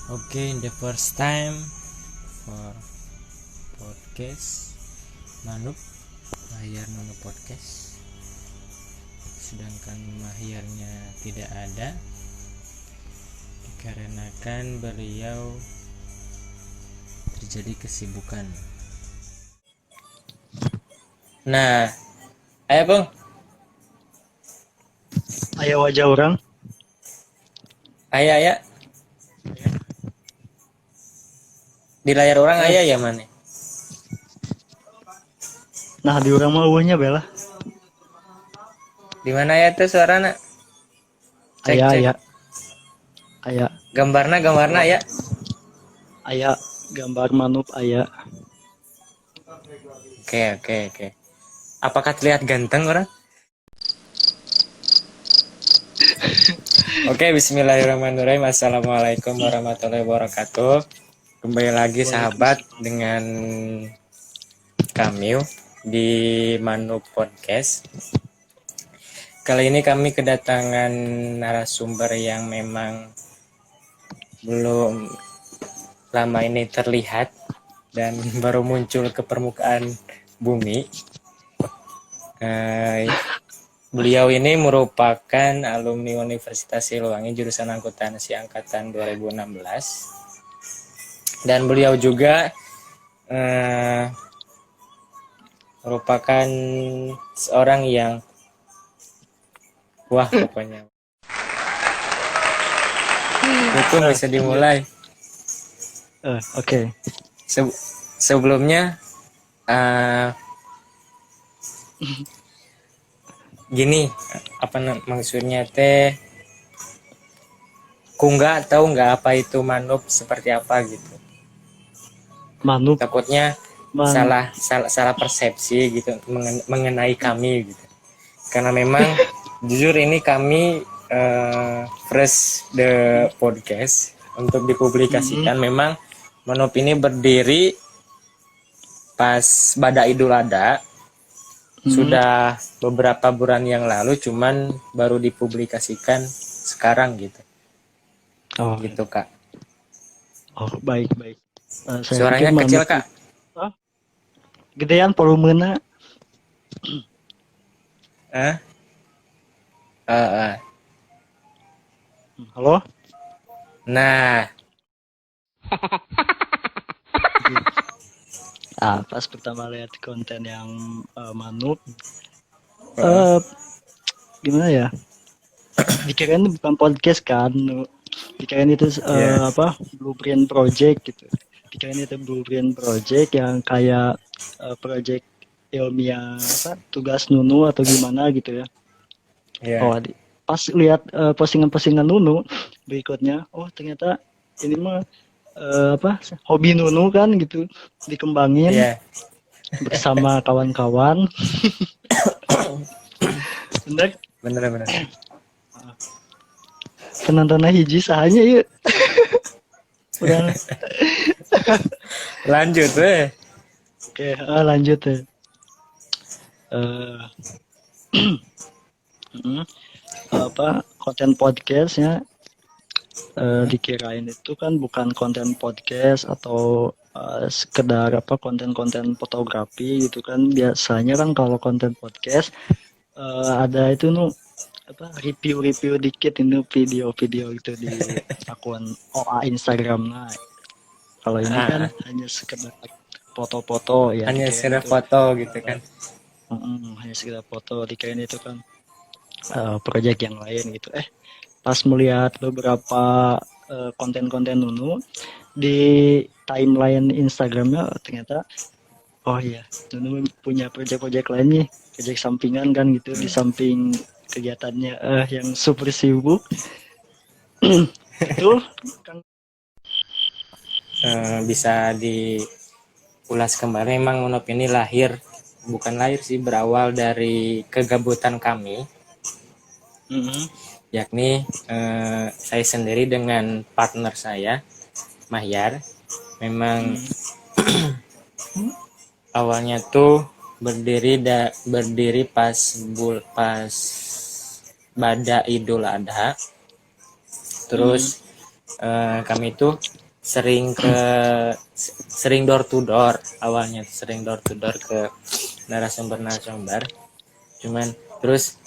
Okay, the first time for podcast Manup Mahyar Nunu podcast. Sedangkan Mahyarnya tidak ada dikarenakan beliau terjadi kesibukan. Nah, ayo Bang. Aya wajah orang. Ayo. Di layar orang aya ya mana? Nah di orang mah eueuhnya bela. Di mana ya tuh suarana? Aya. Gambarna ya. Aya gambar Manup aya. Oke. Apakah terlihat ganteng orang? Oke, bismillahirrahmanirrahim. Assalamualaikum warahmatullahi wabarakatuh. Kembali lagi sahabat dengan kami di Manu Podcast. Kali ini kami kedatangan narasumber yang memang belum lama ini terlihat dan baru muncul ke permukaan bumi. Beliau ini merupakan alumni Universitas Siliwangi jurusan akuntansi angkatan 2016 dan beliau juga merupakan seorang yang wah pokoknya itu bisa dimulai. Oke. Sebelumnya gini, maksudnya teh ku nggak tahu nggak apa itu Manup seperti apa gitu. Manup Takutnya salah persepsi gitu mengenai kami gitu. Karena memang jujur ini kami fresh the podcast untuk dipublikasikan. Memang Manup ini berdiri pas Bada Idul Adha. Sudah beberapa bulan yang lalu, cuman baru dipublikasikan sekarang gitu. Gitu Kak. Baik. Suaranya kecil Kak. Gedean volumena. Halo. Nah. Pas pertama lihat konten yang Manup, gimana ya? Dikirain itu bukan podcast kan? Dikirain itu blueprint project gitu. Dikirain itu blueprint project yang kayak project ilmiah tugas Nunu atau gimana gitu ya. Pas lihat postingan Nunu berikutnya, ternyata ini mah hobi Nunu kan gitu, dikembangin bersama kawan-kawan. Bener. Penontonnya hiji sahanya yuk. Udah. Lanjut weh. Oke, lanjut ya. Konten podcastnya dikirain itu kan bukan konten podcast atau sekedar konten-konten fotografi gitu kan. Biasanya kan kalau konten podcast ada itu review dikit ini video-video gitu di akun OA Instagram. Nah, kalau ini kan hanya sekedar foto-foto ya. Hanya sekedar foto gitu kan. Hanya sekedar foto, dikirain itu kan project yang lain gitu. Pas melihat beberapa konten-konten Nunu di timeline Instagramnya, ternyata Nunu punya project-project lain nih, project sampingan kan gitu, di samping kegiatannya yang super sibuk. Itu kan bisa diulas kembali. Memang Manup ini berawal dari kegabutan kami, yakni saya sendiri dengan partner saya Mahyar. Memang awalnya tuh berdiri pas Bada Idul Adha. Terus kami tuh sering door to door awalnya, sering door to door ke narasumber. Cuman terus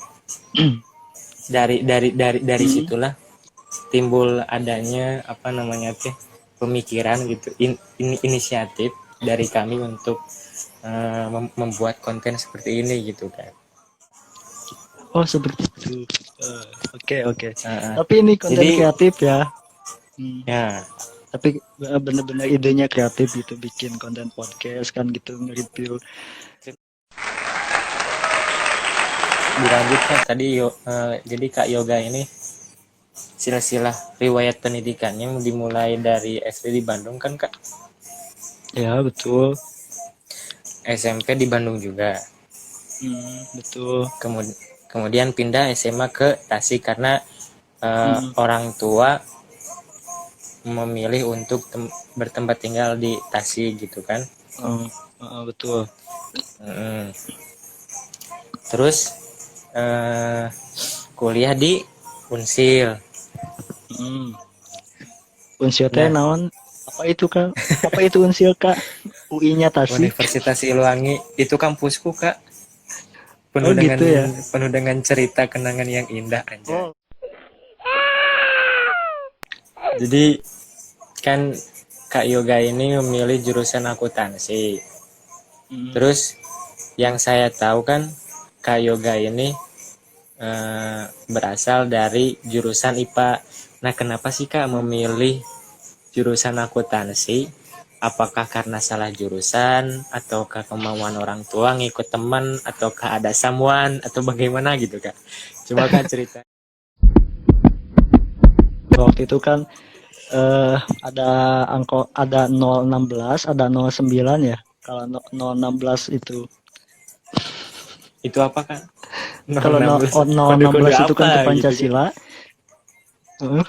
dari situlah timbul adanya apa namanya teh pemikiran gitu, inisiatif dari kami untuk membuat konten seperti ini gitu kan. Oh seperti itu. Oke. Uh, Tapi ini konten jadi kreatif ya. ya Tapi benar-benar idenya kreatif gitu, bikin konten podcast kan gitu, nge-review. dilanjutkan tadi jadi Kak Yoga ini silsilah riwayat pendidikannya dimulai dari SD di Bandung kan Kak, Ya betul. SMP di Bandung juga, Betul. kemudian pindah SMA ke Tasik karena orang tua memilih untuk bertempat tinggal di Tasik gitu kan. Betul. Terus kuliah di Unsil. Unsil teh naon? Apa itu Kak? Apa itu Unsil Kak? UI-nya Tasik. Universitas Siliwangi itu kampusku Kak. Penuh gitu ya? penuh dengan cerita kenangan yang indah aja. Jadi kan Kak Yoga ini memilih jurusan akuntansi. Terus yang saya tahu kan Kak Yoga ini berasal dari jurusan IPA. Nah, kenapa sih Kak memilih jurusan akuntansi? Apakah karena salah jurusan, ataukah kemauan orang tua ngikut teman, ataukah ada someone, atau bagaimana gitu Kak? Coba Kak cerita. Waktu itu kan ada ada 016, ada 09 ya. Kalau 016 itu. Itu apa Kak? Kalau 016 itu kan ke Pancasila. Gitu.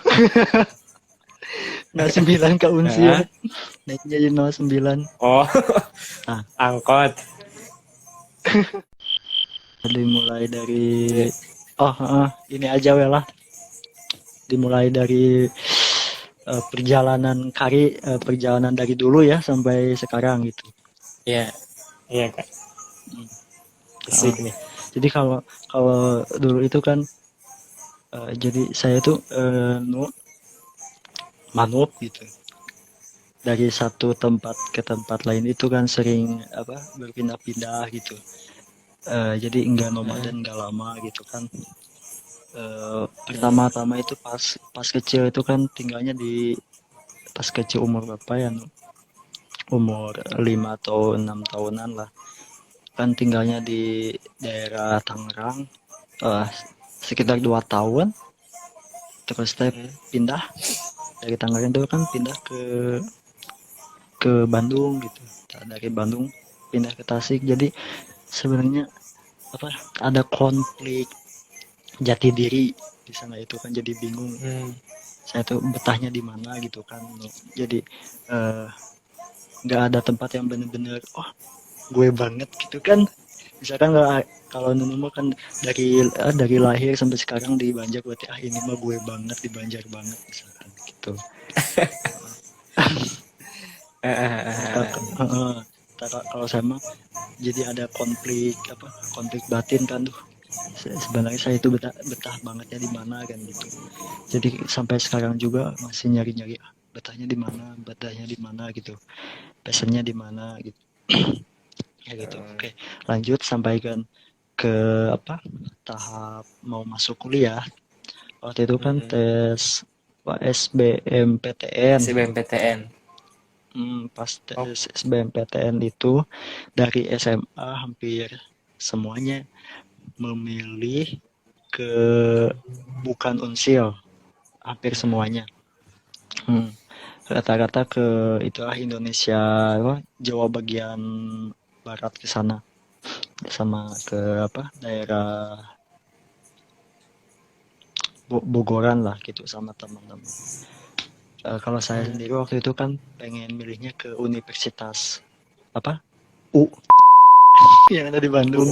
09 ke Unsil. Naiknya jadi 09. Oh, angkot. Dimulai dari ini aja lah. Dimulai dari perjalanan dari dulu ya sampai sekarang gitu. Iya Kak. Asik nih. Jadi kalau dulu itu kan jadi saya tuh manut gitu. Dari satu tempat ke tempat lain itu kan sering berpindah-pindah gitu. Jadi enggak nomaden, enggak lama gitu kan. Pertama-tama itu pas kecil itu kan tinggalnya pas kecil umur berapa ya? Umur 5 atau 6 tahunan lah. Kan tinggalnya di daerah Tangerang sekitar 2 tahun. Terus saya pindah dari Tangerang itu kan pindah ke Bandung gitu. Dari Bandung pindah ke Tasik. Jadi sebenarnya ada konflik jati diri di sana itu kan, jadi bingung. Saya tuh betahnya di mana gitu kan. Jadi nggak ada tempat yang bener-bener gue banget gitu kan. Misalkan kalau Nunu kan dari lahir sampai sekarang di Banjar, berarti ini mah gue banget di Banjar banget misalkan gitu. Kalau sama jadi ada konflik batin kan tuh. Sebenarnya saya itu betah banget ya di mana kan gitu. Jadi sampai sekarang juga masih nyari-nyari betahnya di mana gitu. Passionnya di mana gitu. Ya gitu. Oke, lanjut sampaikan ke tahap mau masuk kuliah. Waktu itu kan tes SBMPTN. Pas tes SBMPTN itu dari SMA hampir semuanya memilih ke bukan Unsil, hampir semuanya. Rata-rata ke itulah Indonesia, Jawa bagian barat ke sana, sama ke daerah Bogoran lah gitu sama teman-teman. Kalau saya sendiri waktu itu kan pengen milihnya ke Universitas U yang ada di Bandung.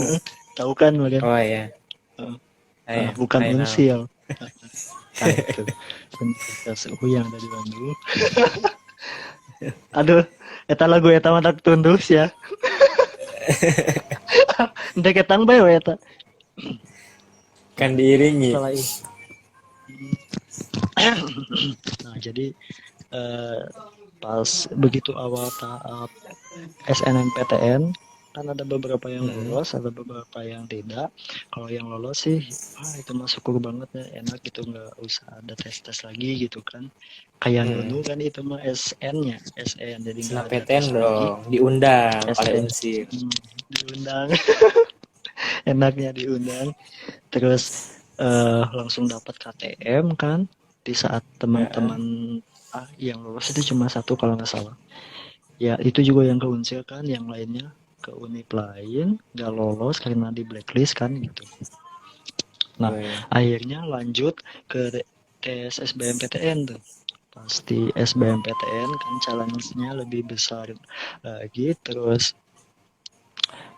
Tahu kan Marian? Oh iya. Bukan Unsil. Itu Universitas U yang ada di Bandung. Aduh, eta lagu eta mah tak tundus ya. Entah ketang bae we eta. Kan diiringi. Salah ini. Nah, jadi eh, pas begitu awal tahap SNMPTN kan ada beberapa yang Mm-mm. lolos, ada beberapa yang tidak. Kalau yang lolos sih, itu mah syukur banget ya, enak gitu nggak usah ada tes-tes lagi gitu kan. Kayak Mm-mm. Nunu kan itu mah SN-nya, SN jadi nggak Senam ada PTN tes lagi. dong, diundang oleh SN Unsir. diundang, enaknya diundang. Terus langsung dapat KTM kan di saat Heeh. teman-teman yang lolos itu cuma satu kalau nggak salah. Ya itu juga yang keunsur kan, yang lainnya ke univ lain nggak lolos karena di blacklist kan gitu. Nah Weh. akhirnya lanjut ke tes SBMPTN tuh. Pasti SBMPTN kan challenge-nya lebih besar lagi, terus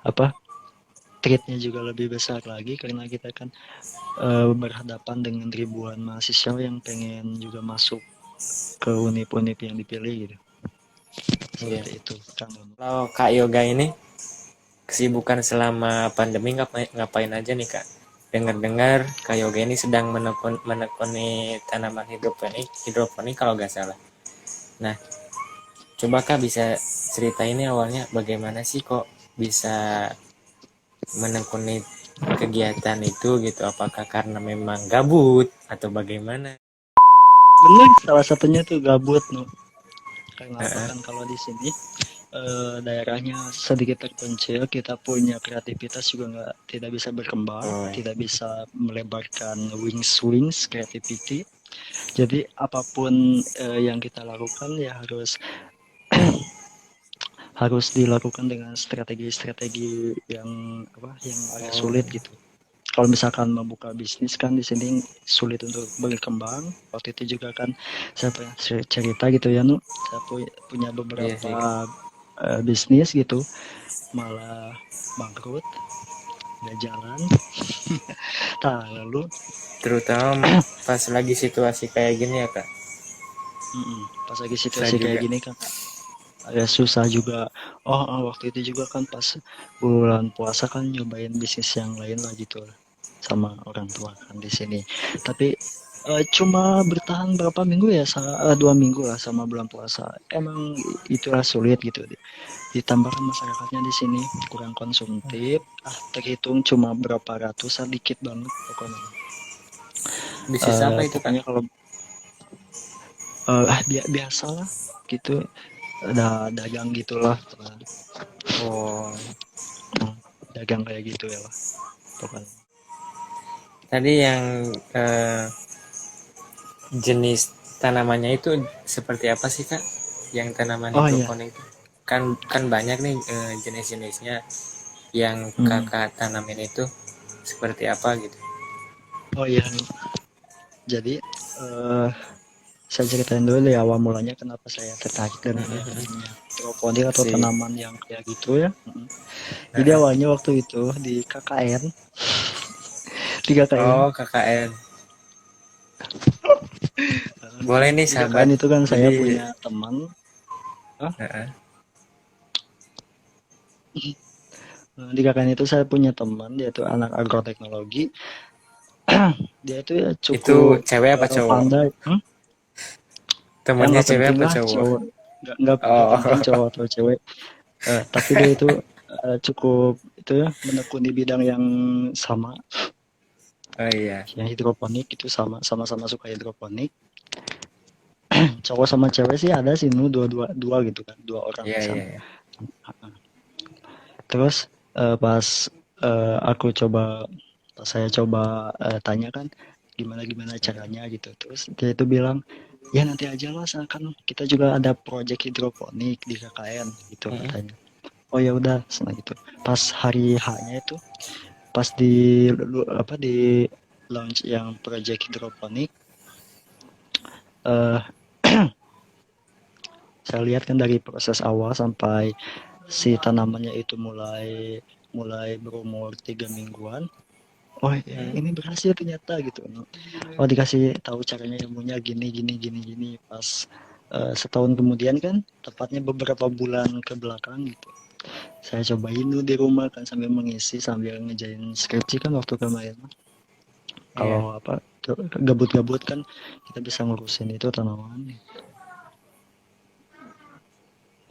apa treatnya juga lebih besar lagi karena kita kan berhadapan dengan ribuan mahasiswa yang pengen juga masuk ke univ-univ yang dipilih gitu. Iya. Seperti itu kan. Kalau Kak Yoga ini kesibukan selama pandemi ngapain, ngapain aja nih Kak? Dengar-dengar Kak Yoga ini sedang menekuni tanaman hidroponik kalau nggak salah. Nah, coba Kak bisa cerita ini awalnya bagaimana sih kok bisa menekuni kegiatan itu gitu? Apakah karena memang gabut atau bagaimana? Bener, salah satunya tuh gabut no. Karena apa Heeh. kan kalau di sini daerahnya sedikit terpencil, kita punya kreativitas juga nggak tidak bisa berkembang, Oh, tidak bisa melebarkan wings creativity. Jadi apapun yang kita lakukan ya harus dilakukan dengan strategi-strategi yang yang agak oh, sulit gitu. Kalau misalkan membuka bisnis kan di sini sulit untuk berkembang. Waktu itu juga kan saya pernah cerita gitu ya, Nu. Saya punya iya sih Kak. beberapa bisnis gitu, malah bangkrut, nggak jalan. Nah, lalu Terutama pas lagi situasi kayak gini ya Kak. pas lagi Susah situasi kayak juga. gini kan agak susah juga. Waktu itu juga kan pas bulan puasa kan nyobain bisnis yang lain lah gitu sama orang tua kan di sini. Tapi cuma bertahan berapa minggu ya, 2 minggu lah sama bulan puasa. Emang itulah sulit gitu. Ditambahkan masyarakatnya di sini kurang konsumtif. Terhitung cuma berapa ratusan, dikit banget pokoknya. Bisnis apa itu Kak? Pokoknya kalau biasa lah gitu, ada dagang gitulah. Oh, Dagang kayak gitu ya lah pokoknya. tadi yang eh, jenis tanamannya itu seperti apa sih Kak? Yang tanaman Oh iya. hidroponik itu kan kan banyak nih jenis-jenisnya. Yang Hmm. Kakak tanamin itu seperti apa gitu? Oh iya. Jadi eh saya ceritain dulu ya awal mulanya kenapa saya tertarik dengan yang namanya hidroponik atau Si, tanaman yang kayak gitu ya. Jadi awalnya waktu itu di KKN, di KKN, oh KKN. Boleh nih di sahabat. KKN itu kan saya Jadi, punya teman. ah, di KKN itu saya punya teman, dia itu anak agroteknologi. Dia itu ya itu cukup cewek apa cowok? pandai. Ya Temennya nggak cewek penting apa lah cowok? cowok, nggak Oh, penting cowok atau cewek. Tapi dia itu cukup itu ya menekuni bidang yang sama, oh iya, yang hidroponik itu sama-sama suka hidroponik. Cowok sama cewek sih ada sih, dua gitu kan, 2 orang iya di iya. sana. Iya. Terus pas saya coba tanya kan gimana gimana caranya gitu. Terus dia itu bilang ya nanti aja lah, kan kita juga ada project hidroponik di KKN gitu Mm-mm. katanya. Oh ya udah, senang gitu. Pas hari H-nya itu, pas di launch yang project hidroponik, eh saya lihat kan dari proses awal sampai si tanamannya itu mulai mulai berumur 3 mingguan. Oh Mm. ini berhasil ternyata gitu. Oh dikasih tahu caranya, ilmunya gini gini gini gini. Pas setahun kemudian kan, tepatnya beberapa bulan ke belakang gitu, saya cobain dulu di rumah kan sambil mengisi sambil ngejain skripsi kan waktu kemarin. Iya. Kalau apa gabut-gabut kan kita bisa ngurusin itu tanaman.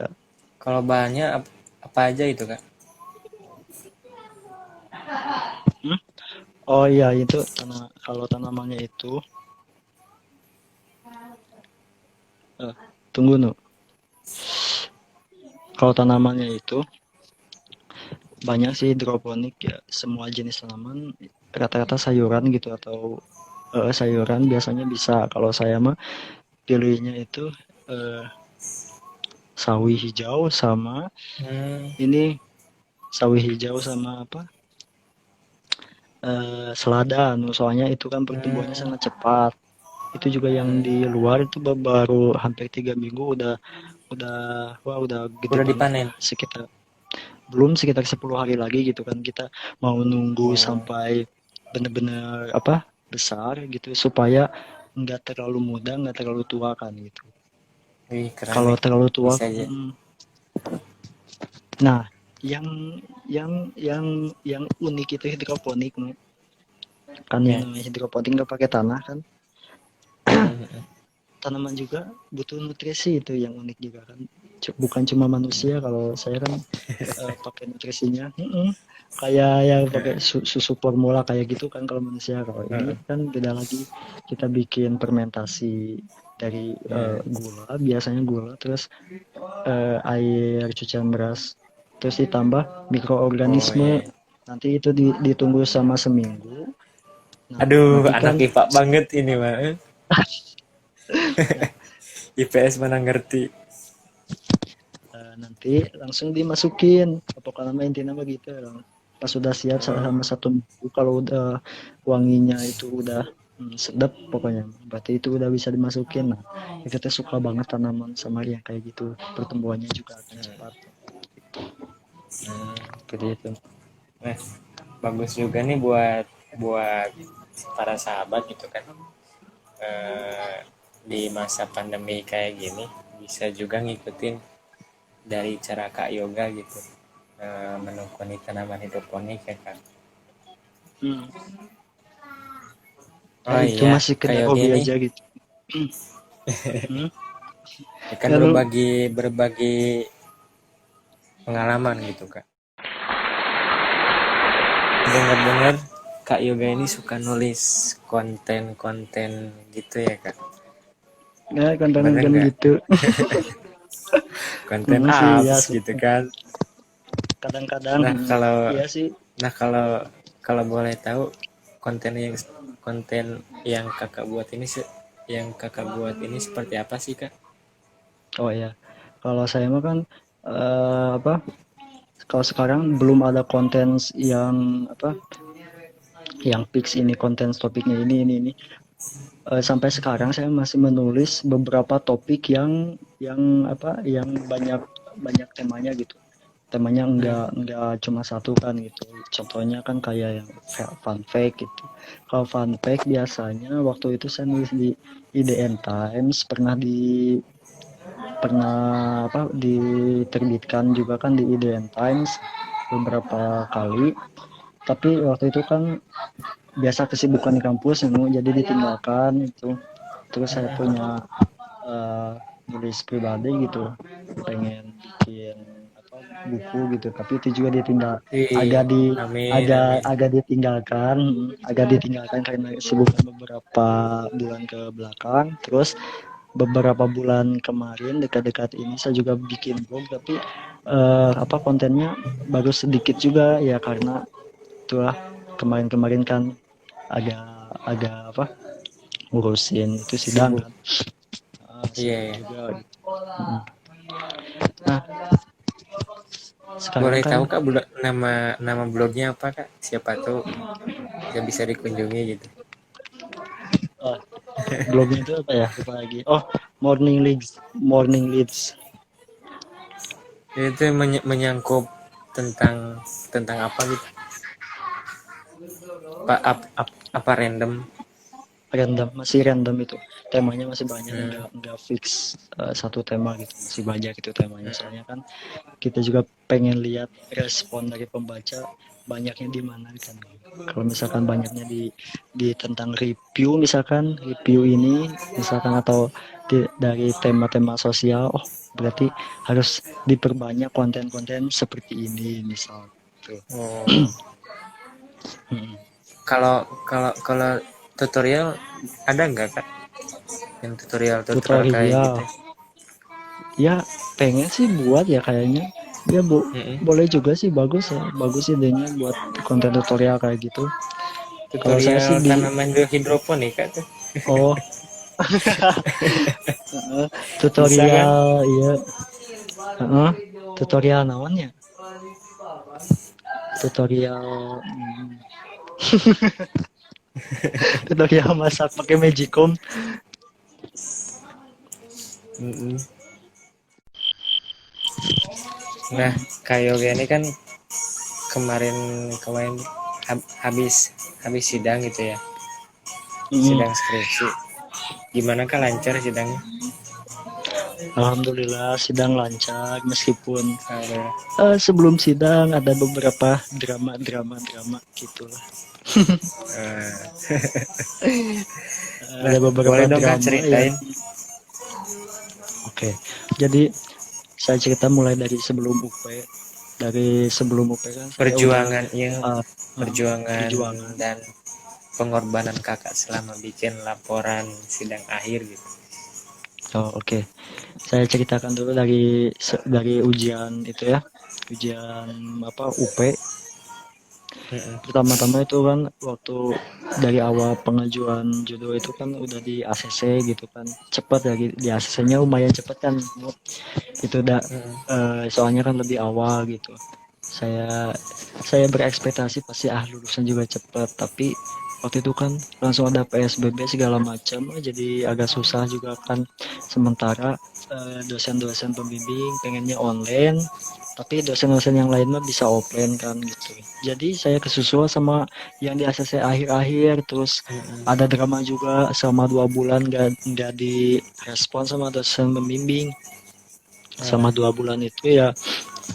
Ya. Kalau bahannya apa aja itu kak? Hmm? Oh iya itu kalau tanamannya itu eh, tunggu nu. Kalau tanamannya itu banyak sih hidroponik ya, semua jenis tanaman rata-rata sayuran gitu atau sayuran biasanya bisa. Kalau saya mah pilihnya itu eh, sawi hijau sama Hmm. ini sawi hijau sama apa selada soalnya itu kan pertumbuhannya Hmm. sangat cepat. Itu juga yang di luar itu baru hampir 3 minggu udah wah udah gede Udah banget dipanen. lah, sekitar 10 hari lagi gitu kan, kita mau nunggu Oh, sampai bener-bener apa besar gitu supaya nggak terlalu muda nggak terlalu tua kan gitu. wih keren Kalau nih. terlalu tua Bisa aja. nah yang yang unik itu hidroponik nih. Kan yang Ya. namanya hidroponik nggak pakai tanah kan, Hmm. tanaman juga butuh nutrisi, itu yang unik juga kan. Bukan cuma manusia, kalau saya kan pakai nutrisinya. Kayak yang pakai susu formula kayak gitu kan kalau manusia. Kalau ini Heeh. kan beda lagi, kita bikin fermentasi dari Ya. gula, biasanya gula, terus air cucian beras, terus ditambah Oh mikroorganisme. iya. Nanti itu ditunggu sama seminggu. Nah Aduh, nanti anak kan IPA banget ini mah. nah, IPS mana ngerti. nanti langsung dimasukin ke pokok nama, intinya begitu. Pas sudah siap Oh, selama 1 minggu, kalau udah wanginya itu udah sedap pokoknya, berarti itu udah bisa dimasukin. Nah itu tuh suka banget tanaman sama yang kayak gitu, pertumbuhannya juga akan cepat. hmm. Jadi itu. Nah, bagus juga nih buat buat para sahabat gitu kan. Eh, di masa pandemi kayak gini bisa juga ngikutin dari cara Kak Yoga gitu. Menekuni tanaman hidroponik ya kan. Hmm. Ya Oh itu iya, masih Kak sekedar Yoga hobi ini aja gitu. Hmm. ya kan Lalu berbagi berbagi pengalaman gitu Kak. Dengar-dengar Kak Yoga ini suka nulis konten-konten gitu ya Kak. ya Bener konten-konten nggak? gitu. Konten Sih ya apps gitu kan. kadang-kadang Nah kalau iya sih. nah kalau kalau boleh tahu konten yang konten yang kakak buat ini yang kakak buat ini seperti apa sih Kak? Oh ya, kalau saya mah kan apa? Kalau sekarang belum ada konten yang apa? Yang fix ini konten topiknya ini. Sampai sekarang saya masih menulis beberapa topik yang apa? Yang banyak banyak temanya gitu. Temanya Hmm. enggak cuma satu kan gitu. Contohnya kan kayak yang fun fact gitu. Kalau fun fact biasanya waktu itu saya nulis di IDN Times, pernah apa diterbitkan juga kan di IDN Times beberapa kali, tapi waktu itu kan biasa kesibukan di kampus jadi ditinggalkan itu. Terus saya punya nulis pribadi gitu, pengen bikin apa buku gitu, tapi itu juga ditinggal, Wih, agak di amin agak amin. agak ditinggalkan karena kesibukan beberapa bulan ke belakang. Terus beberapa bulan kemarin dekat-dekat ini saya juga bikin blog, tapi apa kontennya baru sedikit juga ya, karena itulah kemarin-kemarin kan agak agak apa ngurusin itu sidang Sibuk. kan. Iya, Sibuk iya. juga gitu. Nah sekarang Boleh kan tahu Kak nama nama blognya apa Kak? Siapa tahu bisa bisa dikunjungi gitu. uh, blognya itu apa ya, lupa lagi. Oh, morning leads. Itu menyangkut tentang tentang apa gitu? Apa random? Random, masih random itu. temanya masih banyak, Hmm. nggak fix satu tema gitu, masih banyak itu temanya. Soalnya kan kita juga pengen lihat respon dari pembaca banyaknya di mana kan. Kalau misalkan banyaknya di tentang review ini misalkan, atau dari tema-tema sosial, oh berarti harus diperbanyak konten-konten seperti ini misal gitu. Oh, Hmm. kalau kalau tutorial ada nggak kak? Yang tutorial kayak Tutorial gitu? ya pengen sih buat ya kayaknya ya Mm-mm. boleh juga sih, bagus ya, bagus idenya buat konten tutorial kayak gitu. Kalau saya sih Tutorial tanaman hidroponik kak tuh. oh Bisa kan? tutorial iya, tutorial naonnya, tutorial tutorial masak pakai magicom. Mm-mm. Nah, kayak ini kan kemarin kemarin habis habis sidang gitu ya, Mm. sidang skripsi. Gimana kak, lancar sidangnya? Alhamdulillah sidang lancar, meskipun Ada. sebelum sidang ada beberapa drama gitulah. eh, nah, Ada beberapa boleh dong kak drama yang ceritain oke. Jadi saya cerita mulai dari sebelum UP. Dari sebelum UP kan saya udah perjuangan ya, uh, perjuangan perjuangan. dan pengorbanan kakak selama bikin laporan sidang akhir gitu. Oh, oke. Saya ceritakan dulu dari ujian itu ya. Ujian apa UP. Mm-mm. Pertama-tama itu kan waktu dari awal pengajuan judul itu kan udah di ACC gitu kan. Cepat ya, di ACC-nya lumayan cepat kan. Itu udah Mm-mm. soalnya kan lebih awal gitu. Saya berekspektasi pasti lulusan juga cepat, tapi waktu itu kan langsung ada PSBB segala macam, jadi agak susah juga kan. Sementara dosen-dosen pembimbing pengennya online, tapi dosen-dosen yang lain mah bisa offline kan gitu. Jadi saya kesusul sama yang di ACC akhir-akhir, terus Mm-mm. ada drama juga selama 2 bulan nggak direspon sama dosen pembimbing. Selama Ah, 2 bulan itu ya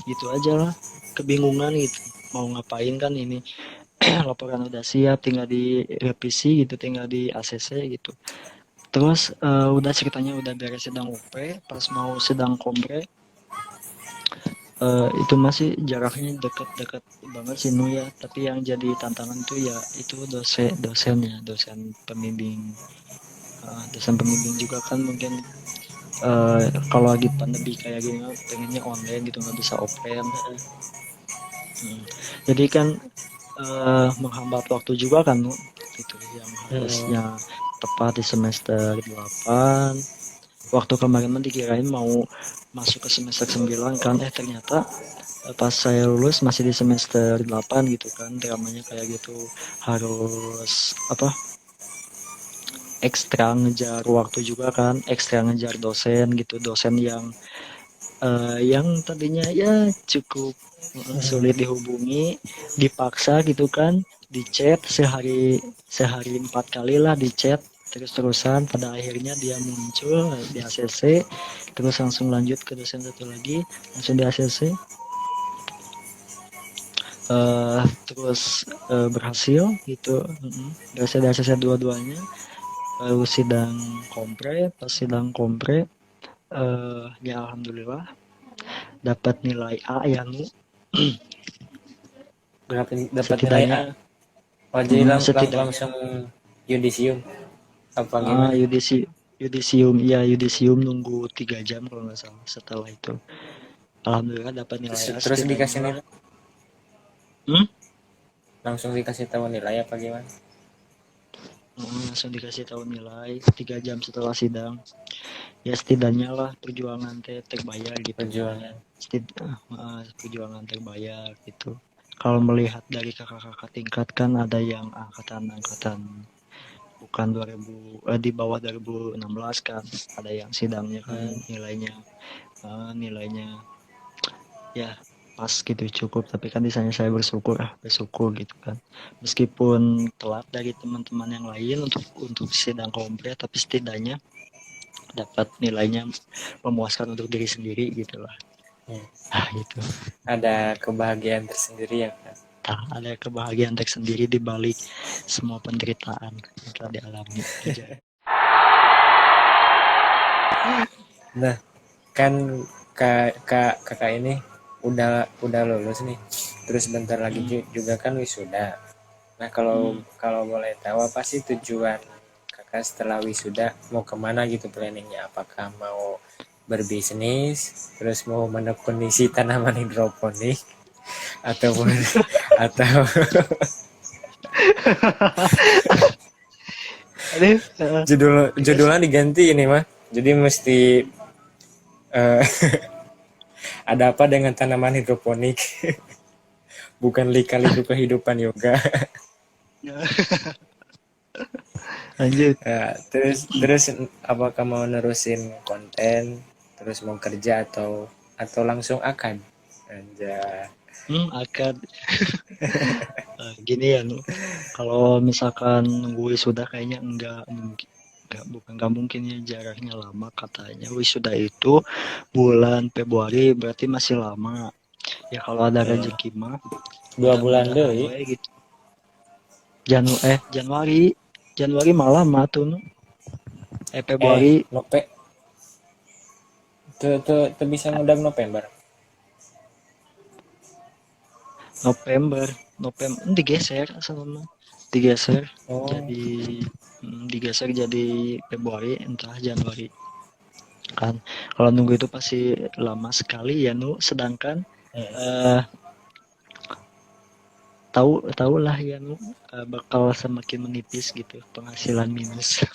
gitu aja lah, kebingungan gitu mau ngapain kan ini. Laporan udah siap, tinggal direvisi gitu, tinggal di ACC gitu. Terus udah ceritanya udah beres sedang UP, pas mau sedang kompre itu masih jaraknya deket-deket banget sih Nu ya, tapi yang jadi tantangan tuh ya itu dosen pembimbing. Dosen pembimbing juga kan mungkin kalau lagi pandemi kayak gini pengennya online gitu, nggak bisa offline. Hmm. Jadi kan menghambat waktu juga kan Nu, gitu yang mm-mm. harusnya tepat di semester 8. Waktu kemarin mah dikirain mau masuk ke semester 9 kan, ternyata pas saya lulus masih di semester 8 gitu kan. Dramanya kayak gitu, harus apa, ekstra ngejar waktu juga kan, ekstra ngejar dosen gitu, dosen yang tadinya ya cukup sulit dihubungi, dipaksa gitu kan, di chat sehari sehari 4 kali lah di chat terus-terusan. Pada akhirnya dia muncul di ACC, terus langsung lanjut ke dosen satu lagi, langsung di ACC. Terus berhasil gitu. Berhasil di ACC dua-duanya. Lalu sidang kompre, pas sidang kompre ya alhamdulillah dapat nilai A ya Nu. Berapa dapat nilai A? Setidaknya Oh, jadi setidaknya langsung yudisium apa gimana? yudisium nunggu 3 jam kalau nggak salah. Setelah itu alhamdulillah dapat nilai A Terus setidaknya dikasih lah. nilai, Hmm? langsung dikasih tahu nilai apa gimana? Langsung dikasih tahu nilai 3 jam setelah sidang. Ya setidaknya lah perjuangan teh terbayar gitu. Perjuangan. Perjuangan terbayar gitu. Kalau melihat dari kakak-kakak tingkat kan ada yang angkatan bukan 2000, di bawah 2016 kan, ada yang sidangnya kan Hmm. nilainya ya pas gitu cukup, tapi kan misalnya saya bersyukur gitu kan, meskipun telat dari teman-teman yang lain untuk sidang komplit, tapi setidaknya dapat nilainya memuaskan untuk diri sendiri gitu lah. Hmm. Gitu. Ada kebahagiaan tersendiri ya kan. Nah, ada kebahagiaan tersendiri di balik semua penderitaan yang telah dialami aja. Nah, kan kakak ini udah lulus nih. Terus bentar lagi juga kan wisuda. Nah, kalau boleh tahu apa sih tujuan kakak setelah wisuda, mau kemana gitu planningnya? Apakah mau berbisnis, terus mau menekuni si tanaman hidroponik, ataupun atau Aduh, judulnya diganti ini mah. Jadi mesti eh, ada apa dengan tanaman hidroponik? Bukan lika-liku kehidupan yoga. lanjut. Terus apakah mau nerusin konten, terus mau kerja atau langsung akan aja. Akan gini ya, kalau misalkan wisuda kayaknya nggak mungkin ya, jaraknya lama katanya. Wisuda itu bulan Februari, berarti masih lama ya. Kalau ada rezeki mah 2 bulan mudah-mudahan deh. we gitu. Januari malah mah tuh Februari. Nope. Tuh bisa ngundang November. November digeser sama digeser Oh, jadi digeser jadi Februari entah Januari kan. Kalau nunggu itu pasti lama sekali ya sedangkan eh tahu lah ya bakal semakin menipis gitu, penghasilan minus.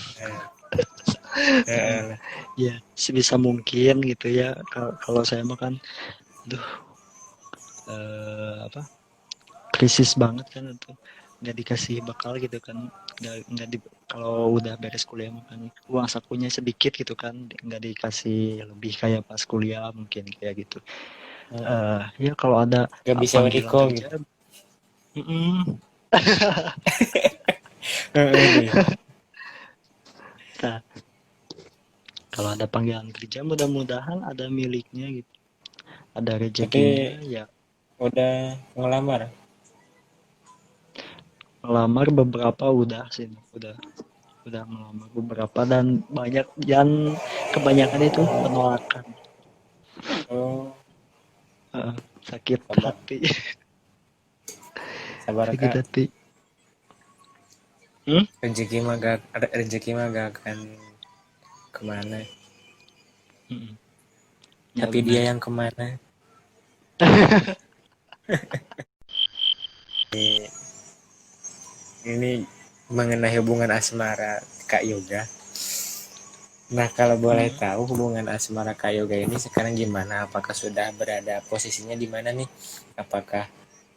Ya sebisa mungkin gitu ya. Kalau saya mah kan aduh, apa, krisis banget kan itu, nggak dikasih bakal gitu kan, nggak di, kalau udah beres kuliah makan uang sakunya sedikit gitu kan, nggak dikasih lebih kayak pas kuliah mungkin kayak gitu. Ya kalau ada gak bisa panggilan Weniko kerja, gitu. nah, kalau ada panggilan kerja mudah-mudahan ada miliknya gitu, ada Tapi rezekinya ya. udah ngelamar. Melamar beberapa udah sih, udah melamar beberapa dan banyak, dan kebanyakan itu penolakan. Oh, uh, sakit sabar hati. sabar Sakit kak. hati. Rezeki mah gak akan kemana. Ya Tapi benar. dia yang kemana. Ini mengenai hubungan asmara Kak Yoga. Nah, kalau boleh tahu hubungan asmara Kak Yoga ini sekarang gimana? Apakah sudah berada posisinya di mana nih? Apakah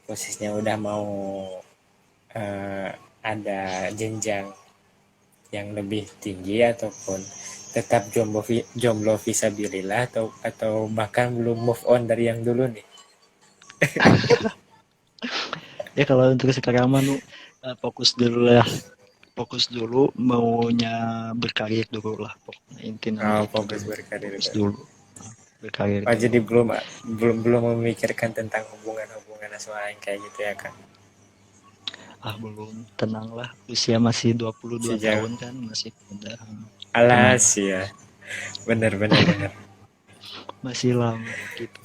posisinya udah mau eh, ada jenjang yang lebih tinggi ataupun tetap jomblo visabilillah atau bahkan belum move on dari yang dulu nih? Ya kalau untuk sekarang mah fokus dulu lah, fokus dulu maunya berkarir dulu lah, pokoknya intinya Oh, itu fokus dulu, berkarir fokus dulu. dulu. Berkarir Oh, jadi dulu. belum memikirkan tentang hubungan asmara yang kayak gitu ya kan? Belum, tenanglah, usia masih 22 Sejauh tahun kan, masih muda. alas Tenanglah, ya, bener. masih lama gitu.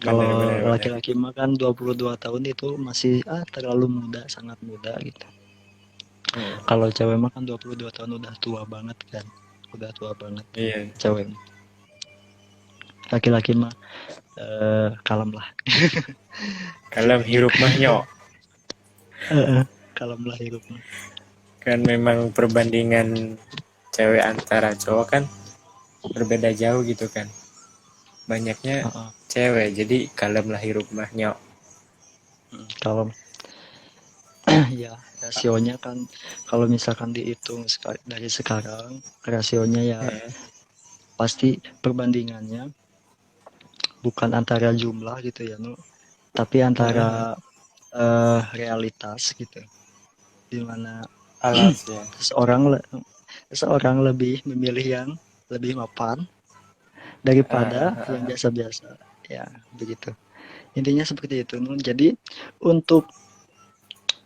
Bener, Kalau bener, bener. laki-laki mah kan 22 tahun itu masih terlalu muda, sangat muda gitu. Kalau cewek mah kan 22 tahun udah tua banget kan. Udah tua banget Iya. cewek. Laki-laki mah kalem lah. Kalau hirup mah nyok. Kalem lah hidup mah. Kan memang perbandingan cewek antara cowok kan berbeda jauh gitu kan. Banyaknya cewek, jadi kalem lah hirup mah nyok. Kalem. Ya, rasionya kan kalau misalkan dihitung dari sekarang, rasionya ya pasti perbandingannya bukan antara jumlah gitu ya Nu, tapi Heeh. antara realitas gitu, dimana Alas ya. seseorang lebih memilih yang lebih mapan daripada Heeh. yang biasa-biasa ya, begitu intinya seperti itu Nu. Jadi untuk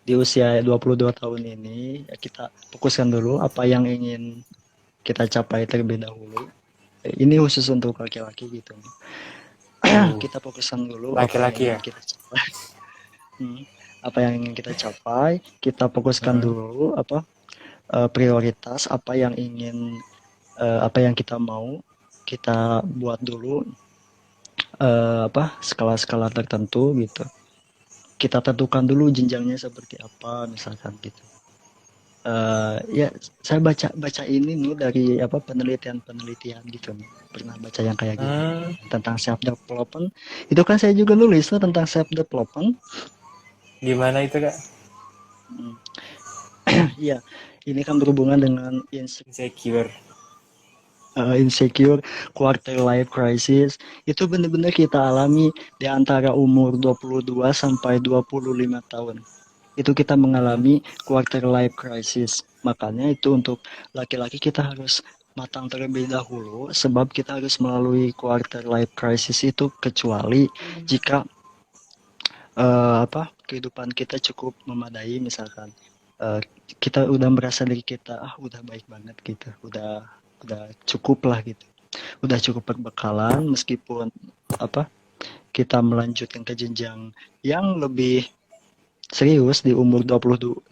di usia 22 tahun ini ya kita fokuskan dulu apa yang ingin kita capai terlebih dahulu. Ini khusus untuk laki-laki gitu. Uh, Kita fokuskan dulu apa yang laki-laki ingin ya. kita capai. Hmm, apa yang ingin kita capai, kita fokuskan Heeh. dulu apa prioritas apa yang kita mau kita buat dulu apa skala-skala tertentu gitu. Kita tentukan dulu jenjangnya seperti apa misalkan gitu. Ya saya baca ini nih dari apa penelitian gitu nih. Pernah baca yang kayak gitu Hmm, tentang self development. Itu kan saya juga nulis tuh tentang self development. gimana itu kak? Iya, ini kan berhubungan dengan Insecure. insecure quarter life crisis. Itu benar-benar kita alami di antara umur 22 sampai 25 tahun. Itu kita Hmm. mengalami quarter life crisis. Makanya itu untuk laki-laki kita harus matang terlebih dahulu sebab kita harus melalui quarter life crisis itu kecuali jika apa kehidupan kita cukup memadai misalkan kita udah merasa diri kita udah baik banget gitu udah cukup lah gitu udah cukup berbekalan meskipun apa kita melanjutkan ke jenjang yang lebih serius di umur 20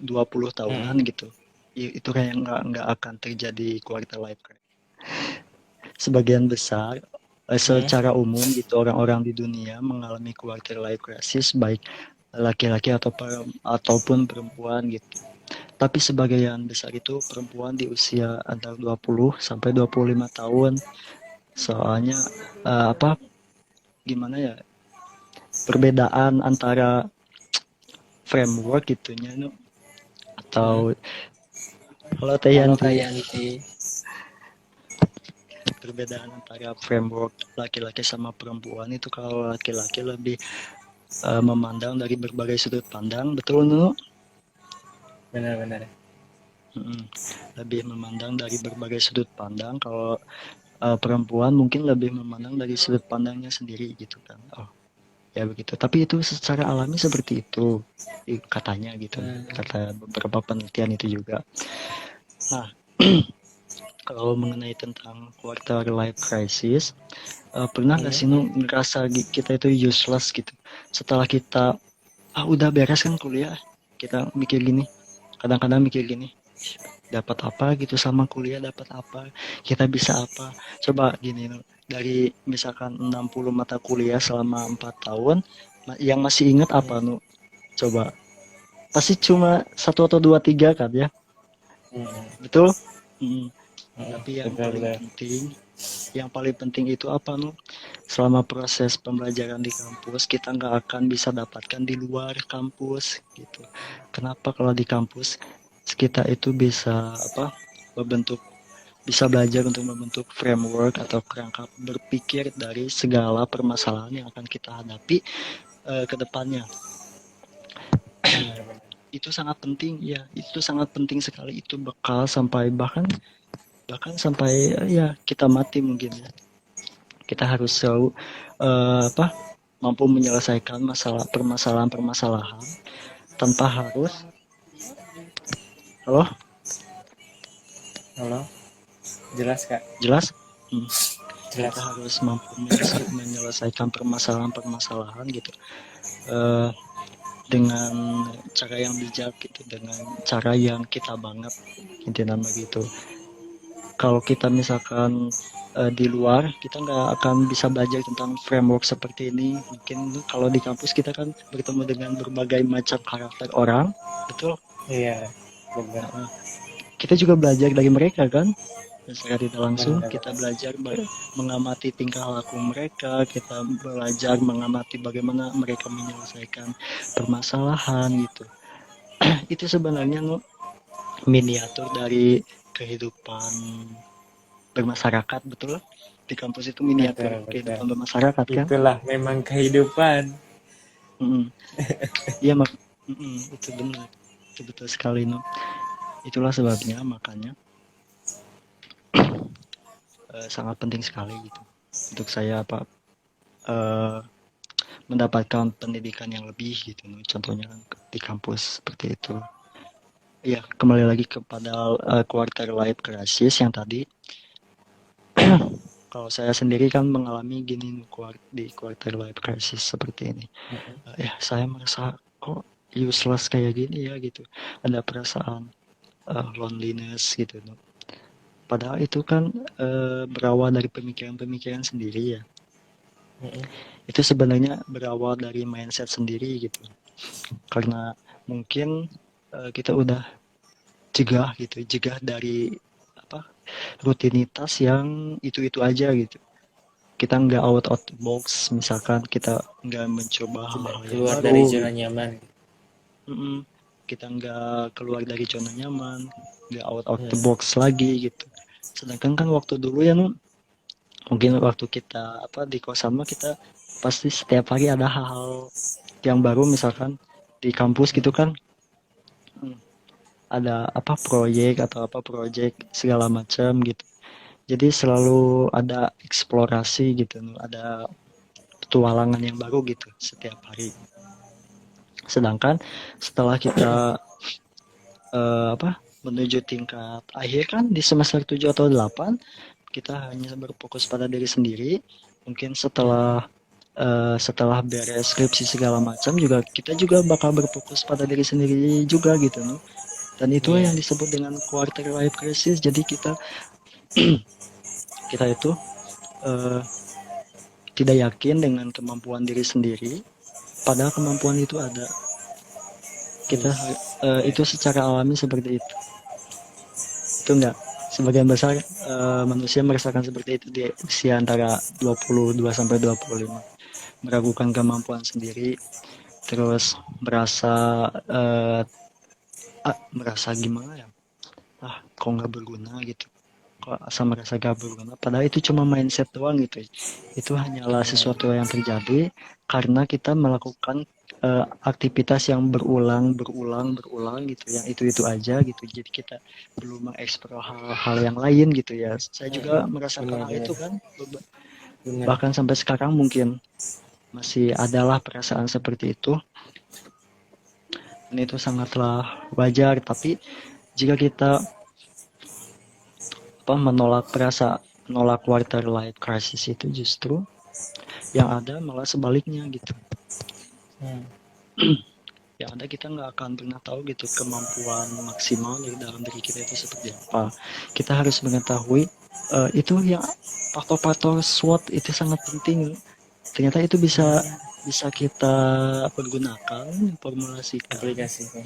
tahunan Mm-mm. gitu itu kayak nggak akan terjadi quarter life crisis. Sebagian besar Mm. secara umum gitu orang-orang di dunia mengalami quarter life crisis baik laki-laki ataupun perempuan gitu. Tapi sebagian besar itu perempuan di usia antara 20 sampai 25 tahun. Soalnya apa gimana ya perbedaan antara framework gitunya nu Mm. atau kalau Teh Halo Yanti Kak Yanti. perbedaan antara framework laki-laki sama perempuan itu kalau laki-laki lebih memandang dari berbagai sudut pandang betul nu. Benar-benar. Lebih memandang dari berbagai sudut pandang kalau perempuan mungkin lebih memandang dari sudut pandangnya sendiri gitu kan oh ya begitu tapi itu secara alami seperti itu katanya gitu Hmm. kata beberapa penelitian itu juga. Nah kalau mengenai tentang quarter life crisis pernah nggak Hmm. sih nu ngerasa kita itu useless gitu setelah kita udah beres kan kuliah kita mikir gini kadang-kadang mikir gini dapat apa gitu sama kuliah dapat apa kita bisa apa coba gini dari misalkan 60 mata kuliah selama 4 tahun yang masih ingat apa nu coba pasti cuma satu atau dua tiga kan ya Hmm. betul. Mm. Hmm. Tapi Benar-benar. yang paling penting itu apa nu selama proses pembelajaran di kampus kita nggak akan bisa dapatkan di luar kampus gitu. Kenapa kalau di kampus kita itu bisa apa membentuk bisa belajar untuk membentuk framework atau kerangka berpikir dari segala permasalahan yang akan kita hadapi ke depannya. Benar-benar. Itu sangat penting ya, itu sangat penting sekali itu bekal sampai bahkan bahkan sampai ya kita mati mungkin ya. Kita harus selalu apa mampu menyelesaikan permasalahan-permasalahan tanpa harus halo Halo, jelas Kak? jelas. Hmm. Kita Jelas. harus mampu menyelesaikan permasalahan-permasalahan gitu eh, dengan cara yang bijak gitu dengan cara yang kita banget intinya begitu kalau kita misalkan di luar kita nggak akan bisa belajar tentang framework seperti ini mungkin kalau di kampus kita kan bertemu dengan berbagai macam karakter orang betul. Iya, benar. Nah, kita juga belajar dari mereka kan secara tidak langsung Benar. kita belajar mengamati tingkah laku mereka kita belajar mengamati bagaimana mereka menyelesaikan permasalahan gitu. Itu sebenarnya miniatur dari kehidupan bermasyarakat, betul? Di kampus itu betul, miniatur betul. kehidupan bermasyarakat kan? Itulah memang kehidupan. Mm-mm. Iya mak, itu benar, itu betul sekali no. Itulah sebabnya makanya sangat penting sekali gitu untuk saya apa eh, mendapatkan pendidikan yang lebih gitu no. Contohnya di kampus seperti itu. Iya, kembali lagi kepada quarter life crisis yang tadi. Kalau saya sendiri kan mengalami gini di quarter life crisis seperti ini. Ya, saya merasa kok useless kayak gini ya gitu. Ada perasaan loneliness gitu. No. Padahal itu kan berawal dari pemikiran-pemikiran sendiri ya. Itu sebenarnya berawal dari mindset sendiri gitu. Karena mungkin kita udah jegah dari apa rutinitas yang itu aja gitu. Kita nggak out of the box, misalkan kita nggak mencoba Tidak hal-hal yang keluar dari baru zona gitu. nyaman. Kita nggak keluar dari zona nyaman, nggak out of the Hmm. box lagi gitu. Sedangkan kan waktu dulu ya mungkin waktu kita apa di kosan mah kita pasti setiap hari ada hal-hal yang baru, misalkan di kampus gitu kan. Hmm, ada apa proyek segala macam gitu. Jadi selalu ada eksplorasi gitu, ada petualangan yang baru gitu setiap hari. Sedangkan setelah kita menuju tingkat akhir kan di semester 7 atau 8 kita hanya berfokus pada diri sendiri. Mungkin setelah beres skripsi segala macam juga kita juga bakal berfokus pada diri sendiri juga gitu no. Dan itu Iya. yang disebut dengan quarter life crisis. Jadi kita itu eh, tidak yakin dengan kemampuan diri sendiri, padahal kemampuan itu ada. Kita Yes. itu secara alami seperti itu. Itu enggak. Sebagian besar manusia merasakan seperti itu di usia antara 22 sampai 25. Meragukan kemampuan sendiri, terus merasa gimana ya? Kok nggak berguna gitu. Kok asal merasa gak berguna. Padahal itu cuma mindset doang gitu. Itu hanyalah sesuatu yang terjadi karena kita melakukan aktivitas yang berulang gitu, yang itu aja gitu. Jadi kita belum mengeksplor hal-hal yang lain gitu ya. Saya juga merasakan hal Benar-benar. itu kan. Benar. Bahkan sampai sekarang mungkin masih adalah perasaan seperti itu. Dan itu sangatlah wajar. Tapi jika kita menolak quarter life crisis itu justru yang ada malah sebaliknya gitu. Yang ada kita nggak akan pernah tahu gitu kemampuan maksimal dari dalam diri kita itu seperti apa. Kita harus mengetahui itu yang faktor-faktor SWOT itu sangat penting. Ternyata itu bisa kita pergunakan, formulasikan, Aplikasikan.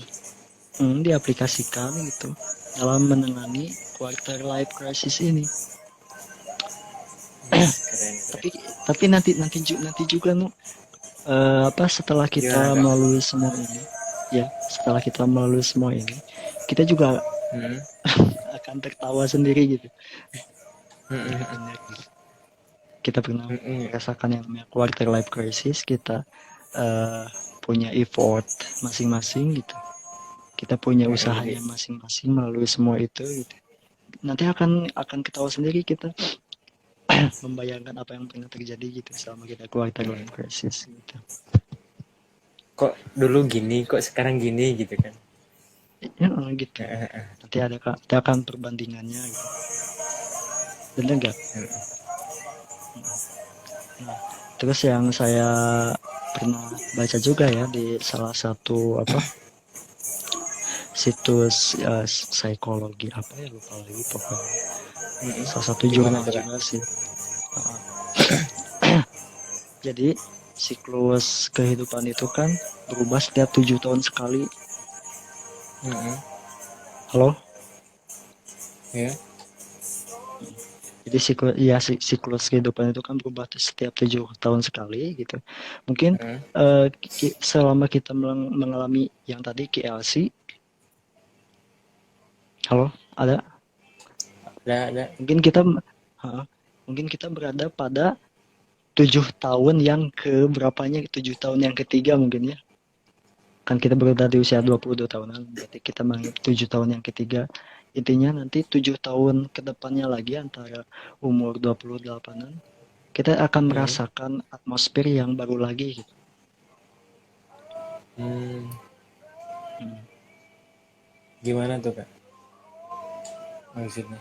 diaplikasikan gitu dalam menangani quarter life crisis ini. Yes, keren, keren. Tapi nanti juga setelah Gimana kita kak? melalui semua ini, ya setelah kita melalui semua ini, kita juga Hmm. akan tertawa sendiri gitu. Iya Hmm. benar. Kita pernah Hmm. merasakan yang namanya quarter life crisis. Kita uh, punya effort masing-masing gitu. Kita punya Hmm. usahanya masing-masing melalui semua itu gitu. Nanti akan ketawa sendiri kita membayangkan apa yang pernah terjadi gitu selama kita quarter life crisis gitu. Kok dulu gini, kok sekarang gini gitu kan? Ya gitu. Nanti akan perbandingannya gitu. Bener nggak? Nah, terus yang saya pernah baca juga ya di salah satu situs psikologi apa ya lupa lagi pokoknya. Salah satu Gimana jurnal tuh kak? juga sih. Jadi siklus kehidupan itu kan berubah setiap 7 tahun sekali. Halo? Ya. Jadi siklus kehidupan itu kan berubah setiap 7 tahun sekali gitu. Mungkin selama kita mengalami yang tadi KLC, halo, ada? Ada. Mungkin kita mungkin kita berada pada 7 tahun yang ke berapanya, 7 tahun yang ketiga mungkin ya. Kan kita berada di usia 22 tahunan, berarti kita menganggap 7 tahun yang ketiga. Intinya nanti 7 tahun ke depannya lagi antara umur 28-an, kita akan merasakan atmosfer yang baru lagi gitu. Hmm, Hmm. gimana tuh Kak maksudnya?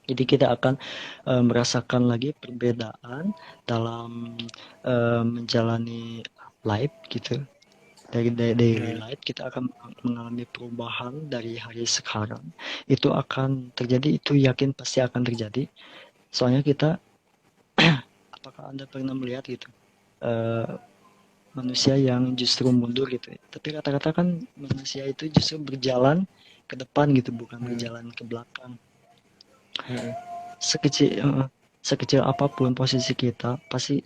Jadi kita akan merasakan lagi perbedaan dalam menjalani life gitu. Dari daily life kita akan mengalami perubahan dari hari sekarang. Itu akan terjadi, itu yakin pasti akan terjadi. Soalnya kita, apakah Anda pernah melihat gitu manusia yang justru mundur gitu? Tapi rata-rata kan manusia itu justru berjalan ke depan gitu, bukan berjalan ke belakang. Sekecil sekecil apapun posisi kita, pasti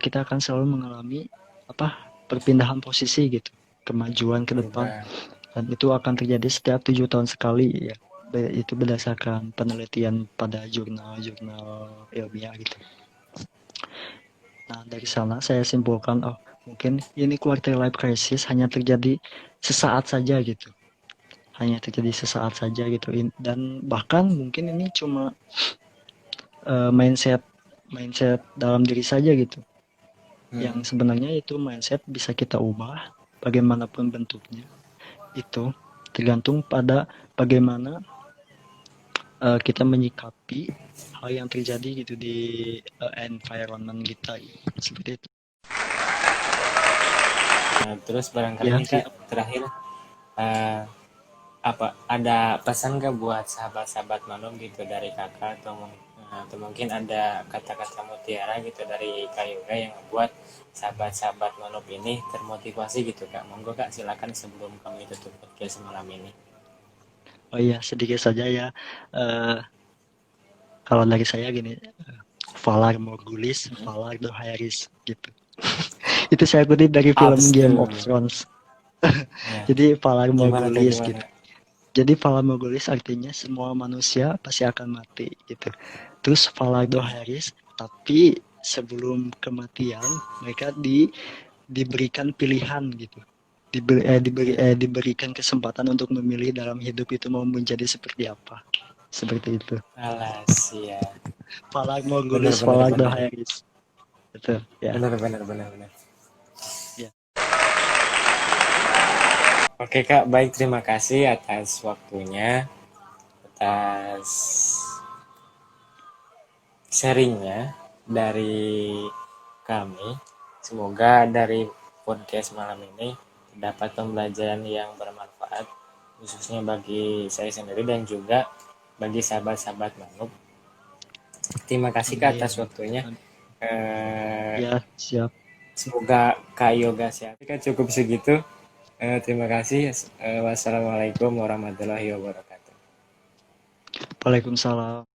kita akan selalu mengalami perpindahan posisi gitu, kemajuan ke depan, Berubah. dan itu akan terjadi setiap 7 tahun sekali ya. Itu berdasarkan penelitian pada jurnal-jurnal ilmiah gitu. Nah, dari sana saya simpulkan, oh mungkin ini quarter life crisis hanya terjadi sesaat saja gitu. Hanya terjadi sesaat saja gitu. Dan bahkan mungkin ini cuma mindset dalam diri saja gitu. Yang sebenarnya itu mindset bisa kita ubah bagaimanapun bentuknya. Itu tergantung pada bagaimana kita menyikapi hal yang terjadi gitu di environment kita gitu. Seperti itu. Nah, terus barangkali Ya, nih Kak terakhir, eh, apa ada pesan nggak buat sahabat-sahabat Manum gitu dari Kakak, atau mungkin ada kata-kata mutiara gitu dari Kak Yoga yang membuat sahabat-sahabat Manum ini termotivasi gitu Kak? Monggo Kak, silakan sebelum kami tutup podcast malam ini. oh iya sedikit saja ya. Eh, Kalau dari saya gini, Valar Morghulis, Valar Dohaeris gitu. Itu saya kutip dari film Game of Abstur. Thrones. Ya, Jadi Valar gimana tuh Morghulis gimana? gitu. Jadi Valar Morghulis artinya semua manusia pasti akan mati gitu. Terus Valar Dohaeris, tapi sebelum kematian mereka diberikan pilihan gitu. Diberikan kesempatan untuk memilih dalam hidup itu mau menjadi seperti apa. Seperti itu. Alas ya. Valar Benar Morghulis, benar Valar benar. Dohaeris. Betul ya. Benar benar benar benar. Ya. Oke Kak, baik terima kasih atas waktunya, atas sharingnya dari kami. Semoga dari podcast malam ini dapat pembelajaran yang bermanfaat, khususnya bagi saya sendiri dan juga bagi sahabat-sahabat Manuk. Terima kasih Kak atas Amin. waktunya. Eh, Ya, siap. Semoga Kak Yoga sehat. Cukup segitu. Terima kasih. Wassalamualaikum warahmatullahi wabarakatuh. Waalaikumsalam.